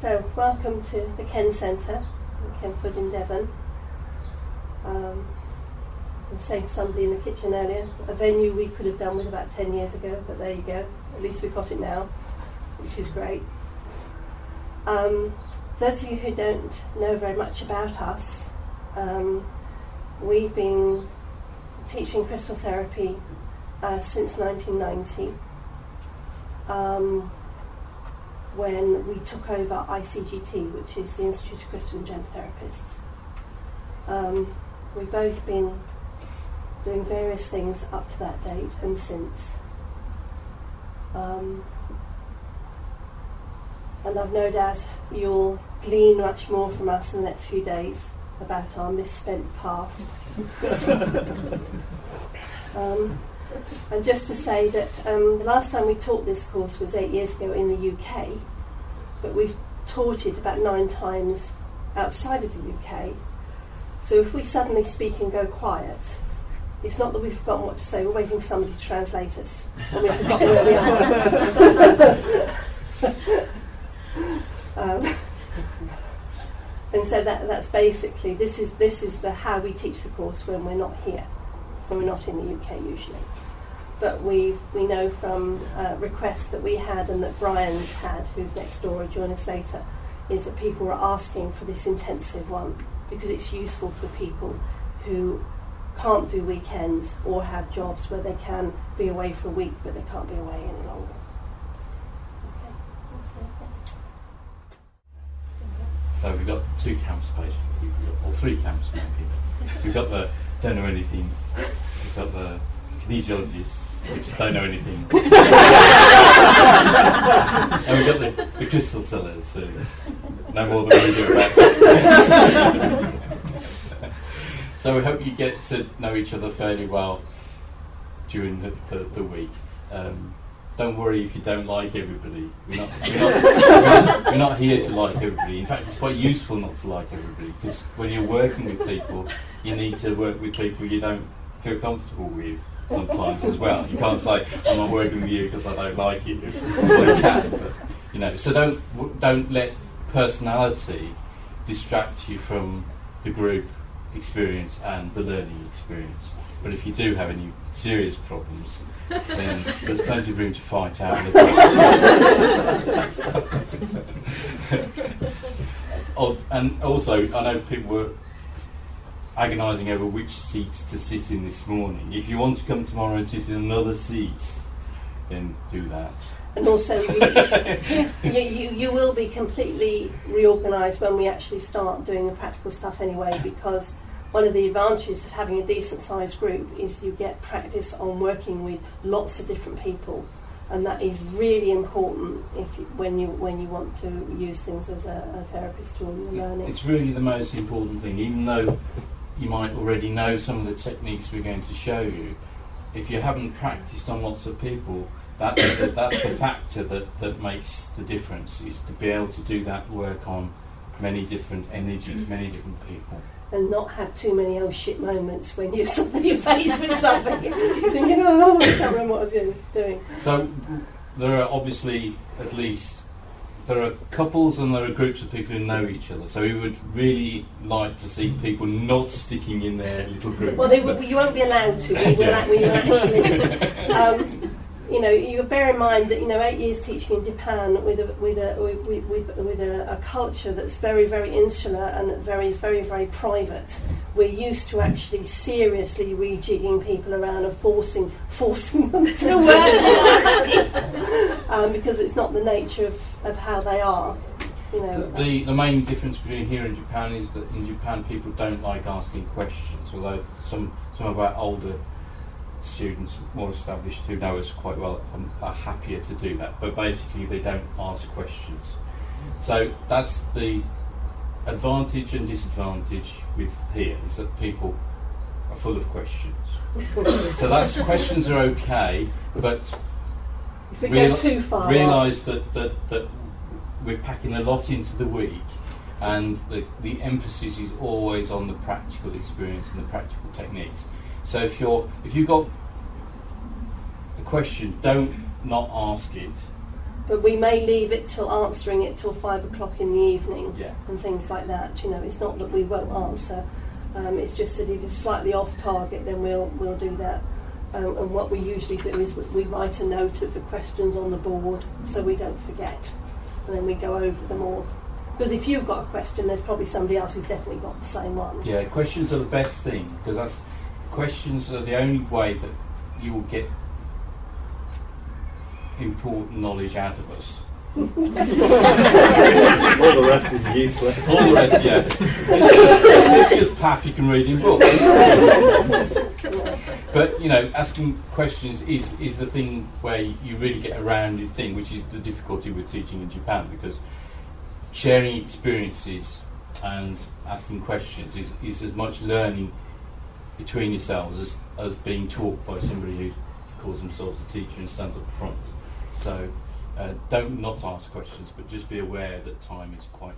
So, welcome to the Ken Centre in Kenford in Devon. I was saying to somebody in the kitchen earlier, a venue we could have done with about 10 years ago, but there you go. At least we've got it now, which is great. Those of you who don't know very much about us, we've been teaching crystal therapy since 1990. When we took over ICGT, which is the Institute of Crystal and Gem Therapists. We've both been doing various things up to that date and since. And I've no doubt you'll glean much more from us in the next few days about our misspent past. And just to say that the last time we taught this course was 8 years ago in the UK, but we've taught it about 9 times outside of the UK. So if we suddenly speak and go quiet, it's not that we've forgotten what to say, we're waiting for somebody to translate us, and we've forgotten where we are. And so that's basically, this is the how we teach the course when we're not here, when we're not in the UK usually. But we know from requests that we had and that Brian's had, who's next door, will join us later, is that people are asking for this intensive one because it's useful for people who can't do weekends or have jobs where they can be away for a week but they can't be away any longer. Okay. So we've got 2 camps basically, or 3 camps maybe. We've got the don't know anything, we've got the kinesiologists, which don't know anything. And we've got the crystal sellers, who know more than we do about it. So we hope you get to know each other fairly well during the week. Don't worry if you don't like everybody. We're not here to like everybody. In fact, it's quite useful not to like everybody, because when you're working with people, you need to work with people you don't feel comfortable with sometimes as well. You can't say, I'm not working with you because I don't like you. Well, you can, but, so don't let personality distract you from the group experience and the learning experience. But if you do have any serious problems, then there's plenty of room to fight out. And also, I know people were agonising over which seats to sit in this morning. If you want to come tomorrow and sit in another seat, then do that. And also, you will be completely reorganised when we actually start doing the practical stuff anyway, because one of the advantages of having a decent sized group is you get practice on working with lots of different people, and that is really important when you want to use things as a therapist tool in your learning. It's really the most important thing, even though you might already know some of the techniques we're going to show you. If you haven't practiced on lots of people, that's the factor that makes the difference, is to be able to do that work on many different energies, many different people. And not have too many oh shit moments when you're suddenly faced with something. You're thinking, oh, I can't remember what I was doing. So there are obviously there are couples and there are groups of people who know each other. So we would really like to see people not sticking in their little groups. Well, you won't be allowed to. You bear in mind that 8 years teaching in Japan with a culture that's very, very insular and that is very, very private. We're used to actually seriously rejigging people around and forcing them to work because it's not the nature of how they are. The main difference between here and Japan is that in Japan people don't like asking questions, although some of our older students, more established, who know us quite well, are happier to do that, but basically they don't ask questions. So that's the advantage and disadvantage with here, is that people are full of questions. So questions are okay, but if we go too far, realise that we're packing a lot into the week, and the emphasis is always on the practical experience and the practical techniques. So if you've got a question, don't not ask it, But we may leave it till answering it till 5 o'clock in the evening Yeah. and things like that. You know, it's not that we won't answer. It's just that if it's slightly off target, then we'll do that. And what we usually do is we write a note of the questions on the board so we don't forget, and then we go over them all. Because if you've got a question, there's probably somebody else who's definitely got the same one. Yeah, questions are the best thing, because questions are the only way that you will get important knowledge out of us. All the rest is useless. All the rest, yeah. It's just pap you can read in books. But, you know, asking questions is the thing where you really get a rounded thing, which is the difficulty with teaching in Japan, because sharing experiences and asking questions is as much learning between yourselves as being taught by somebody who calls themselves a teacher and stands up front. So don't not ask questions, but just be aware that time is quite